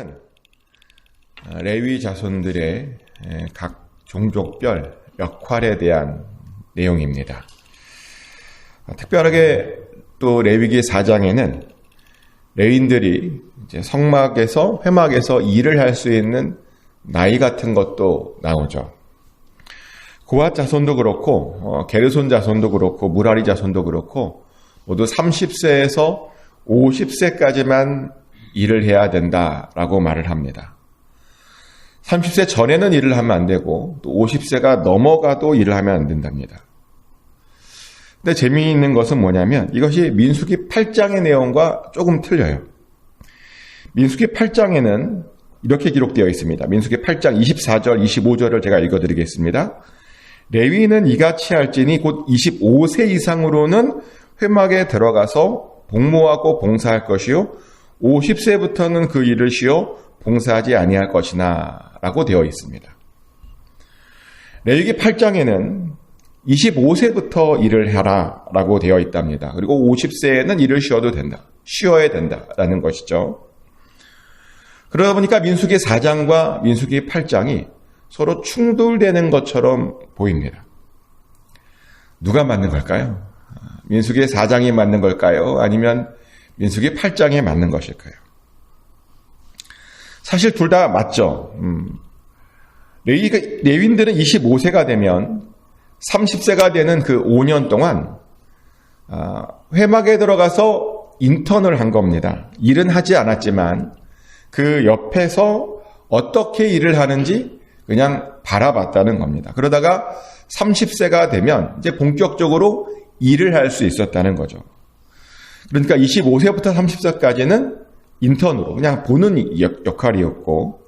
4장은 레위 자손들의 각 종족별 역할에 대한 내용입니다. 특별하게 또 레위기 4장에는 레위인들이 이제 성막에서 회막에서 일을 할 수 있는 나이 같은 것도 나오죠. 고핫 자손도 그렇고 게르손 자손도 그렇고 무라리 자손도 그렇고 모두 30세에서 50세까지만 일을 해야 된다라고 말을 합니다. 30세 전에는 일을 하면 안 되고 또 50세가 넘어가도 일을 하면 안 된답니다. 근데 재미있는 것은 뭐냐면 이것이 민수기 8장의 내용과 조금 틀려요. 민수기 8장에는 이렇게 기록되어 있습니다. 민수기 8장 24절, 25절을 제가 읽어드리겠습니다. 레위인은 이같이 할지니 곧 25세 이상으로는 회막에 들어가서 복무하고 봉사할 것이요 50세부터는 그 일을 쉬어 봉사하지 아니할 것이나 라고 되어 있습니다. 레위기 8장에는 25세부터 일을 하라 라고 되어 있답니다. 그리고 50세에는 일을 쉬어야 된다라는 것이죠. 그러다 보니까 민수기 4장과 민수기 8장이 서로 충돌되는 것처럼 보입니다. 누가 맞는 걸까요? 민수기 4장이 맞는 걸까요? 아니면 민수기 8장이 맞는 것일까요? 사실 둘 다 맞죠. 레위인들은 25세가 되면 30세가 되는 그 5년 동안 회막에 들어가서 인턴을 한 겁니다. 일은 하지 않았지만 그 옆에서 어떻게 일을 하는지 그냥 바라봤다는 겁니다. 그러다가 30세가 되면 이제 본격적으로 일을 할 수 있었다는 거죠. 그러니까 25세부터 30세까지는 인턴으로 그냥 보는 역할이었고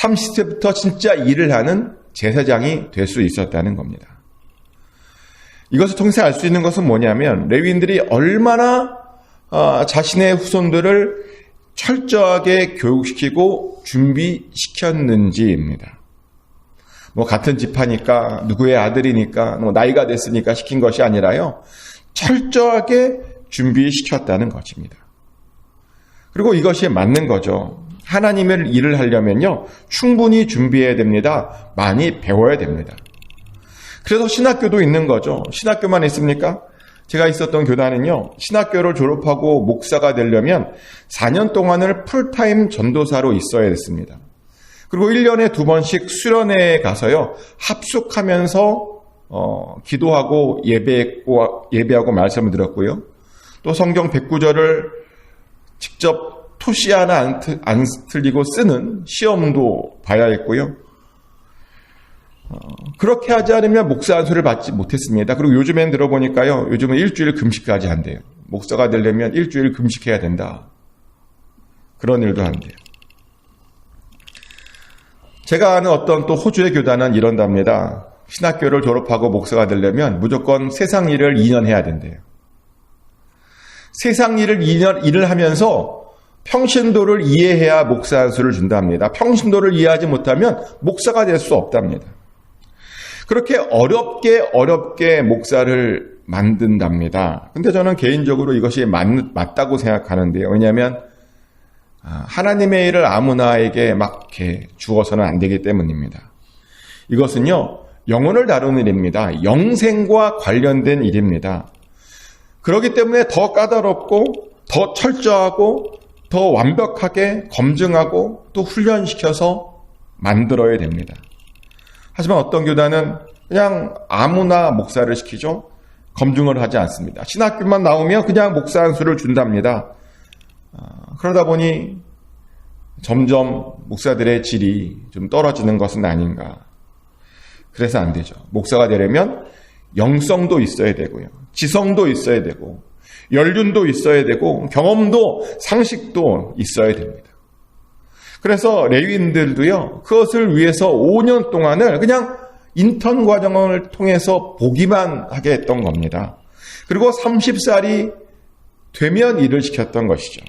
30세부터 진짜 일을 하는 제사장이 될 수 있었다는 겁니다. 이것을 통해서 알 수 있는 것은 뭐냐면 레위인들이 얼마나 자신의 후손들을 철저하게 교육시키고 준비시켰는지입니다. 같은 집하니까 누구의 아들이니까 나이가 됐으니까 시킨 것이 아니라요. 철저하게 준비시켰다는 것입니다. 그리고 이것이 맞는 거죠. 하나님의 일을 하려면요. 충분히 준비해야 됩니다. 많이 배워야 됩니다. 그래서 신학교도 있는 거죠. 신학교만 있습니까? 제가 있었던 교단은요. 신학교를 졸업하고 목사가 되려면 4년 동안을 풀타임 전도사로 있어야 됐습니다. 그리고 1년에 2번씩 수련회에 가서요. 합숙하면서 기도하고 예배하고 말씀을 들었고요. 또 성경 109절을 직접 토시 하나 안 틀리고 쓰는 시험도 봐야 했고요. 그렇게 하지 않으면 목사 안수를 받지 못했습니다. 그리고 요즘엔 들어보니까요. 요즘은 일주일 금식까지 한대요. 목사가 되려면 일주일 금식해야 된다. 그런 일도 한대요. 제가 아는 어떤 또 호주의 교단은 이런답니다. 신학교를 졸업하고 목사가 되려면 무조건 세상 일을 2년 해야 된대요. 세상 일을 2년 일을 하면서 평신도를 이해해야 목사 안수를 준답니다. 평신도를 이해하지 못하면 목사가 될 수 없답니다. 그렇게 어렵게 목사를 만든답니다. 근데 저는 개인적으로 이것이 맞다고 생각하는데요. 왜냐하면 하나님의 일을 아무나에게 막 이렇게 주어서는 안 되기 때문입니다. 이것은요, 영혼을 다루는 일입니다. 영생과 관련된 일입니다. 그렇기 때문에 더 까다롭고, 더 철저하고, 더 완벽하게 검증하고 또 훈련시켜서 만들어야 됩니다. 하지만 어떤 교단은 그냥 아무나 목사를 시키죠. 검증을 하지 않습니다. 신학교만 나오면 그냥 목사 안수를 준답니다. 그러다 보니 점점 목사들의 질이 좀 떨어지는 것은 아닌가. 그래서 안 되죠. 목사가 되려면 영성도 있어야 되고요. 지성도 있어야 되고 연륜도 있어야 되고 경험도 상식도 있어야 됩니다. 그래서 레위인들도요. 그것을 위해서 5년 동안을 그냥 인턴 과정을 통해서 보기만 하게 했던 겁니다. 그리고 30살이 되면 일을 시켰던 것이죠.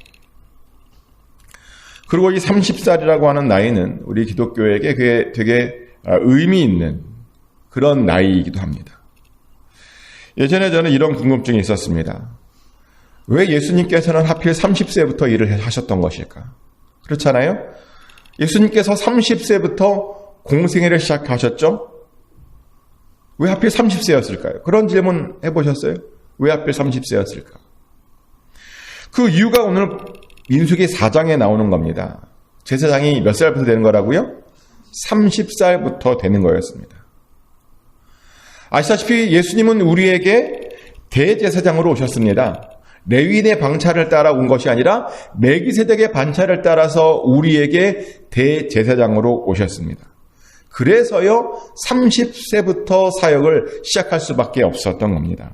그리고 이 30살이라고 하는 나이는 우리 기독교에게 그게 되게 의미 있는 그런 나이이기도 합니다. 예전에 저는 이런 궁금증이 있었습니다. 왜 예수님께서는 하필 30세부터 일을 하셨던 것일까? 그렇잖아요? 예수님께서 30세부터 공생애를 시작하셨죠? 왜 하필 30세였을까요? 그런 질문 해보셨어요? 왜 하필 30세였을까? 그 이유가 오늘 민수기 4장에 나오는 겁니다. 제사장이 몇 살부터 되는 거라고요? 30살부터 되는 거였습니다. 아시다시피 예수님은 우리에게 대제사장으로 오셨습니다. 레위인의 방차를 따라 온 것이 아니라 멜기세덱의 방차를 따라서 우리에게 대제사장으로 오셨습니다. 그래서요 30세부터 사역을 시작할 수밖에 없었던 겁니다.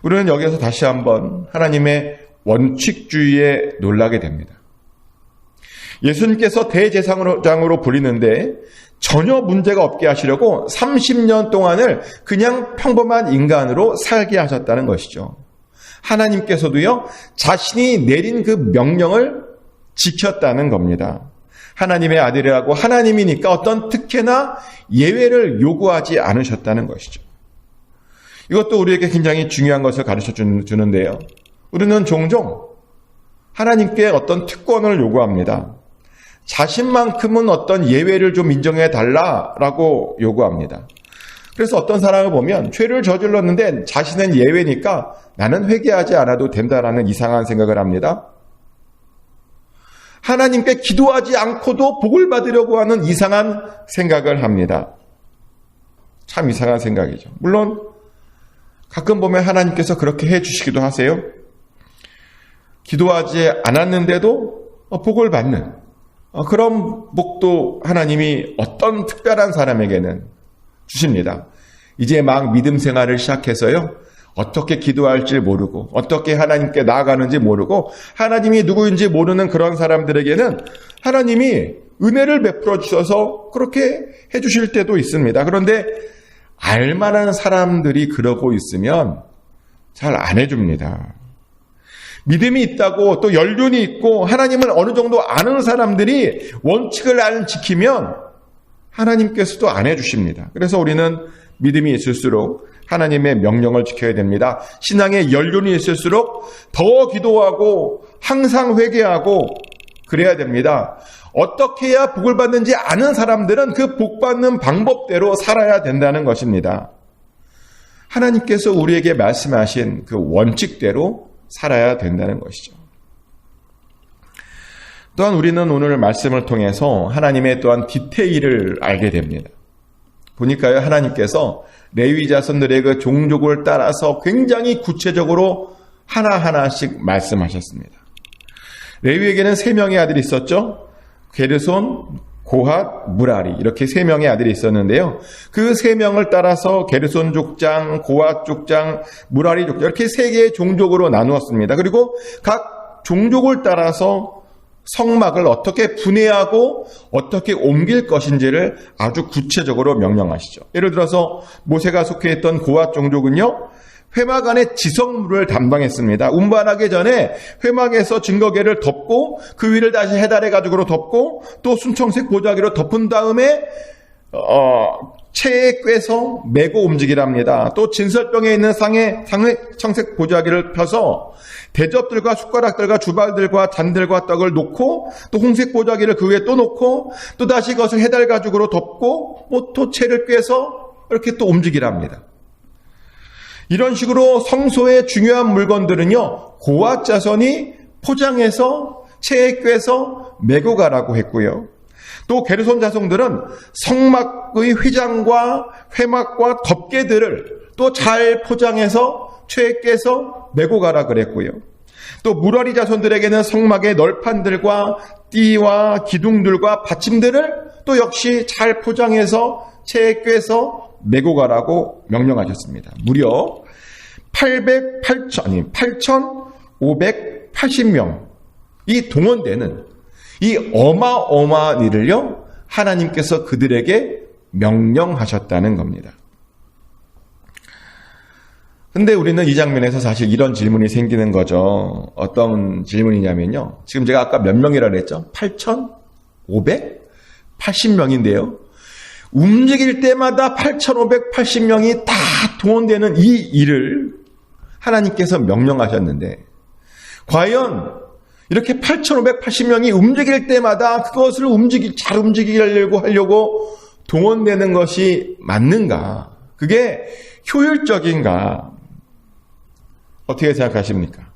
우리는 여기서 다시 한번 하나님의 원칙주의에 놀라게 됩니다. 예수님께서 대제사장으로 부리는데 전혀 문제가 없게 하시려고 30년 동안을 그냥 평범한 인간으로 살게 하셨다는 것이죠. 하나님께서도요 자신이 내린 그 명령을 지켰다는 겁니다. 하나님의 아들이라고 하나님이니까 어떤 특혜나 예외를 요구하지 않으셨다는 것이죠. 이것도 우리에게 굉장히 중요한 것을 가르쳐 주는데요. 우리는 종종 하나님께 어떤 특권을 요구합니다. 자신만큼은 어떤 예외를 좀 인정해 달라라고 요구합니다. 그래서 어떤 사람을 보면 죄를 저질렀는데 자신은 예외니까 나는 회개하지 않아도 된다라는 이상한 생각을 합니다. 하나님께 기도하지 않고도 복을 받으려고 하는 이상한 생각을 합니다. 참 이상한 생각이죠. 물론 가끔 보면 하나님께서 그렇게 해주시기도 하세요. 기도하지 않았는데도 복을 받는 그런 복도 하나님이 어떤 특별한 사람에게는 주십니다. 이제 막 믿음 생활을 시작해서요. 어떻게 기도할지 모르고 어떻게 하나님께 나아가는지 모르고 하나님이 누구인지 모르는 그런 사람들에게는 하나님이 은혜를 베풀어 주셔서 그렇게 해주실 때도 있습니다. 그런데 알만한 사람들이 그러고 있으면 잘 안 해줍니다. 믿음이 있다고 또 연륜이 있고 하나님을 어느 정도 아는 사람들이 원칙을 안 지키면 하나님께서도 안 해주십니다. 그래서 우리는 믿음이 있을수록 하나님의 명령을 지켜야 됩니다. 신앙의 연륜이 있을수록 더 기도하고 항상 회개하고 그래야 됩니다. 어떻게 해야 복을 받는지 아는 사람들은 그 복 받는 방법대로 살아야 된다는 것입니다. 하나님께서 우리에게 말씀하신 그 원칙대로 살아야 된다는 것이죠. 또한 우리는 오늘 말씀을 통해서 하나님의 또한 디테일을 알게 됩니다. 보니까요, 하나님께서 레위 자손들의 그 종족을 따라서 굉장히 구체적으로 하나하나씩 말씀하셨습니다. 레위에게는 3명의 아들이 있었죠. 게르손, 고핫, 무라리 이렇게 3명의 아들이 있었는데요. 그 3명을 따라서 게르손 족장, 고핫 족장, 무라리 족장 이렇게 3개의 종족으로 나누었습니다. 그리고 각 종족을 따라서 성막을 어떻게 분해하고 어떻게 옮길 것인지를 아주 구체적으로 명령하시죠. 예를 들어서 모세가 속해 있던 고핫 종족은요. 회막 안에 지성물을 담당했습니다. 운반하기 전에 회막에서 증거계를 덮고 그 위를 다시 해달의 가죽으로 덮고 또 순청색 보자기로 덮은 다음에 체에 꿰서 메고 움직이랍니다. 또 진설병에 있는 청색 보자기를 펴서 대접들과 숟가락들과 주발들과 잔들과 떡을 놓고 또 홍색 보자기를 그 위에 또 놓고 또 다시 그것을 해달 가죽으로 덮고 또 체를 꿰서 이렇게 또 움직이랍니다. 이런 식으로 성소의 중요한 물건들은요, 고핫 자손이 포장해서 체에 꿰서 메고 가라고 했고요. 또 게르손 자손들은 성막의 휘장과 회막과 덮개들을 또 잘 포장해서 체에 꿰서 메고 가라 그랬고요. 또 무라리 자손들에게는 성막의 널판들과 띠와 기둥들과 받침들을 또 역시 잘 포장해서 체에 꿰서 메고 가라고 명령하셨습니다. 무려 8,580명이 동원되는 이 어마어마한 일을요, 하나님께서 그들에게 명령하셨다는 겁니다. 근데 우리는 이 장면에서 사실 이런 질문이 생기는 거죠. 어떤 질문이냐면요. 지금 제가 아까 몇 명이라고 했죠? 8,580명인데요. 움직일 때마다 8,580명이 다 동원되는 이 일을 하나님께서 명령하셨는데 과연 이렇게 8,580명이 움직일 때마다 그것을 잘 움직이려고 하려고 동원되는 것이 맞는가? 그게 효율적인가? 어떻게 생각하십니까?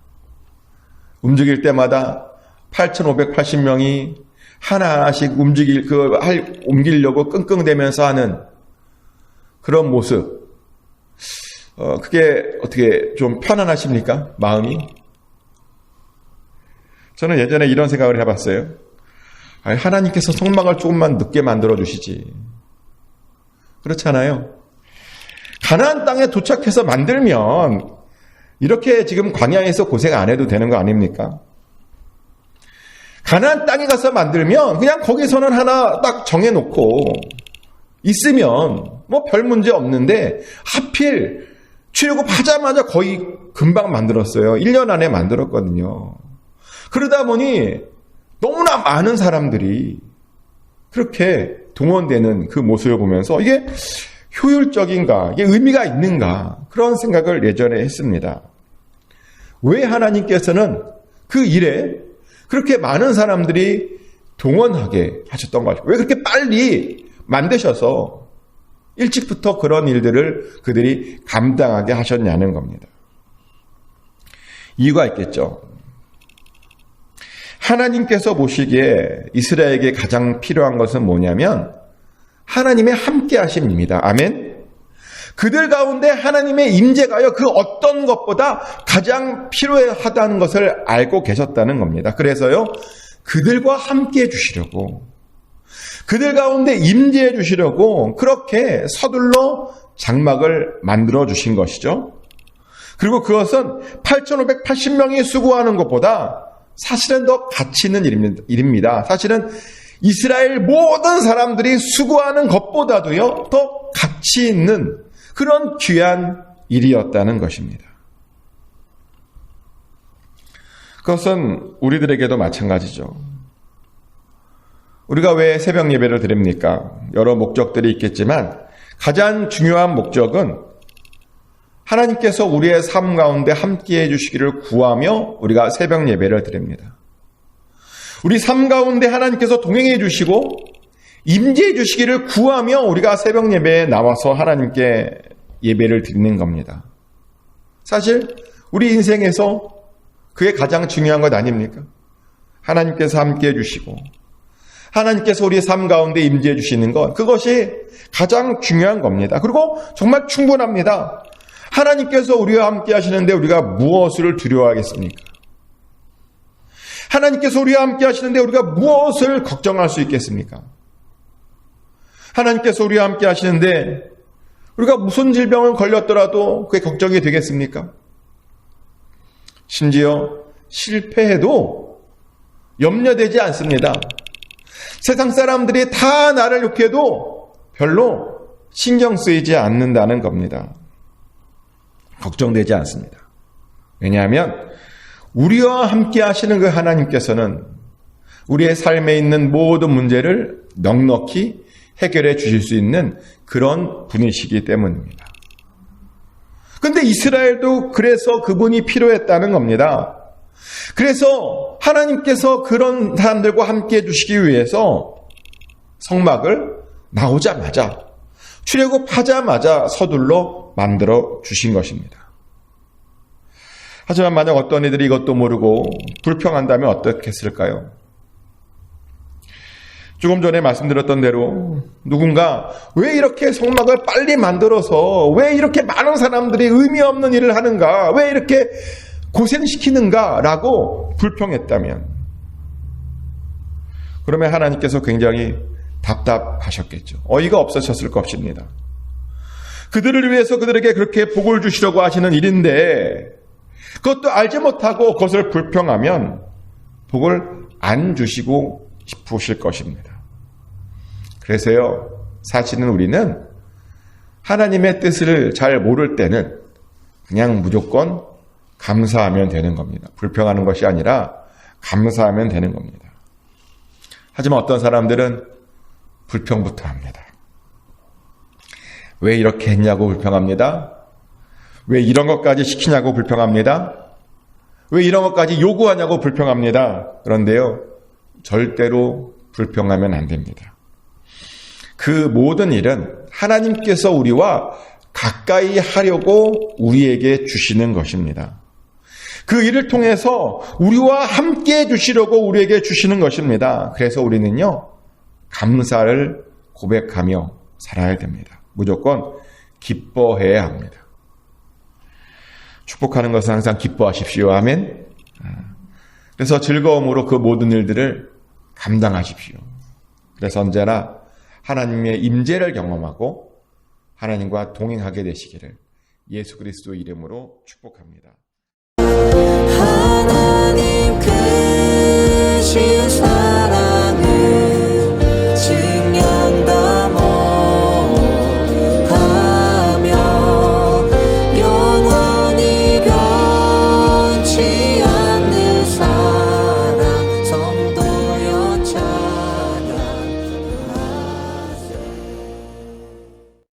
움직일 때마다 8,580명이 하나하나씩 옮기려고 끙끙대면서 하는 그런 모습. 그게 어떻게 좀 편안하십니까? 마음이? 저는 예전에 이런 생각을 해봤어요. 하나님께서 성막을 조금만 늦게 만들어 주시지. 그렇잖아요. 가나안 땅에 도착해서 만들면 이렇게 지금 광야에서 고생 안 해도 되는 거 아닙니까? 가나안 땅에 가서 만들면 그냥 거기서는 하나 딱 정해놓고 있으면 뭐 별 문제 없는데 하필 출애굽하자마자 거의 금방 만들었어요. 1년 안에 만들었거든요. 그러다 보니 너무나 많은 사람들이 그렇게 동원되는 그 모습을 보면서 이게 효율적인가, 이게 의미가 있는가 그런 생각을 예전에 했습니다. 왜 하나님께서는 그 일에 그렇게 많은 사람들이 동원하게 하셨던 것일까? 왜 그렇게 빨리 만드셔서 일찍부터 그런 일들을 그들이 감당하게 하셨냐는 겁니다. 이유가 있겠죠. 하나님께서 보시기에 이스라엘에게 가장 필요한 것은 뭐냐면 하나님의 함께 하심입니다. 아멘. 그들 가운데 하나님의 임재가요 그 어떤 것보다 가장 필요하다는 것을 알고 계셨다는 겁니다. 그래서요 그들과 함께 해 주시려고 그들 가운데 임재해 주시려고 그렇게 서둘러 장막을 만들어 주신 것이죠. 그리고 그것은 8,580명이 수고하는 것보다 사실은 더 가치 있는 일입니다. 사실은 이스라엘 모든 사람들이 수고하는 것보다도요 더 가치 있는 그런 귀한 일이었다는 것입니다. 그것은 우리들에게도 마찬가지죠. 우리가 왜 새벽 예배를 드립니까? 여러 목적들이 있겠지만 가장 중요한 목적은 하나님께서 우리의 삶 가운데 함께해 주시기를 구하며 우리가 새벽 예배를 드립니다. 우리 삶 가운데 하나님께서 동행해 주시고 임재해 주시기를 구하며 우리가 새벽 예배에 나와서 하나님께 예배를 드리는 겁니다. 사실 우리 인생에서 그게 가장 중요한 것 아닙니까? 하나님께서 함께해 주시고 하나님께서 우리의 삶 가운데 임재해 주시는 것, 그것이 가장 중요한 겁니다. 그리고 정말 충분합니다. 하나님께서 우리와 함께 하시는데 우리가 무엇을 두려워하겠습니까? 하나님께서 우리와 함께 하시는데 우리가 무엇을 걱정할 수 있겠습니까? 하나님께서 우리와 함께 하시는데 우리가 무슨 질병을 걸렸더라도 그게 걱정이 되겠습니까? 심지어 실패해도 염려되지 않습니다. 세상 사람들이 다 나를 욕해도 별로 신경 쓰이지 않는다는 겁니다. 걱정되지 않습니다. 왜냐하면 우리와 함께 하시는 그 하나님께서는 우리의 삶에 있는 모든 문제를 넉넉히 해결해 주실 수 있는 그런 분이시기 때문입니다. 그런데 이스라엘도 그래서 그분이 필요했다는 겁니다. 그래서 하나님께서 그런 사람들과 함께 해주시기 위해서 성막을 나오자마자 출애굽하자마자 서둘러 만들어 주신 것입니다. 하지만 만약 어떤 이들이 이것도 모르고 불평한다면 어떻게 했을까요? 조금 전에 말씀드렸던 대로 누군가 왜 이렇게 성막을 빨리 만들어서 왜 이렇게 많은 사람들이 의미 없는 일을 하는가, 왜 이렇게 고생시키는가 라고 불평했다면 그러면 하나님께서 굉장히 답답하셨겠죠. 어이가 없으셨을 것입니다. 그들을 위해서 그들에게 그렇게 복을 주시려고 하시는 일인데 그것도 알지 못하고 그것을 불평하면 복을 안 주시고 싶으실 것입니다. 그래서요, 사실은 우리는 하나님의 뜻을 잘 모를 때는 그냥 무조건 감사하면 되는 겁니다. 불평하는 것이 아니라 감사하면 되는 겁니다. 하지만 어떤 사람들은 불평부터 합니다. 왜 이렇게 했냐고 불평합니다. 왜 이런 것까지 시키냐고 불평합니다. 왜 이런 것까지 요구하냐고 불평합니다. 그런데요, 절대로 불평하면 안 됩니다. 그 모든 일은 하나님께서 우리와 가까이 하려고 우리에게 주시는 것입니다. 그 일을 통해서 우리와 함께 해주시려고 우리에게 주시는 것입니다. 그래서 우리는요, 감사를 고백하며 살아야 됩니다. 무조건 기뻐해야 합니다. 축복하는 것은 항상 기뻐하십시오. 아멘. 그래서 즐거움으로 그 모든 일들을 감당하십시오. 그래서 언제나 하나님의 임재를 경험하고 하나님과 동행하게 되시기를 예수 그리스도 이름으로 축복합니다.